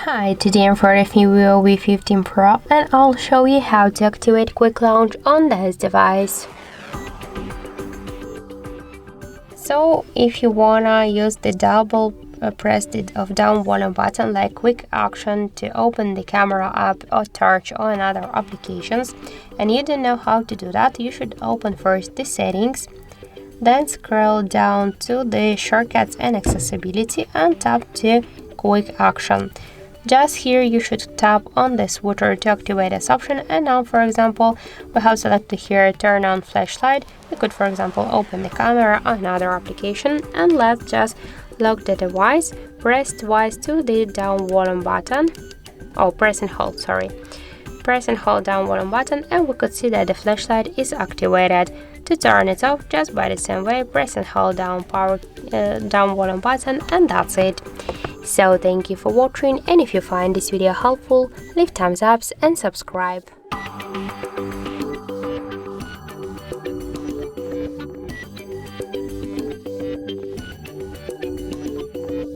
Hi, today I'm for the Vivo V15 Pro and I'll show you how to activate Quick Launch on this device. So if you wanna use the double press of down volume button like quick action to open the camera app or torch or another applications, and you don't know how to do that, you should open first the settings, then scroll down to the shortcuts and accessibility and tap to quick action. Just here you should tap on the switcher to activate this option, and now for example we have selected here turn on flashlight. We could for example open the camera or another application, and let's just lock the device, press twice to the down volume button, press and hold down volume button, and we could see that the flashlight is activated. To turn it off, just by the same way, press and hold down volume button, and that's it. So thank you for watching, and if you find this video helpful, leave thumbs up and subscribe.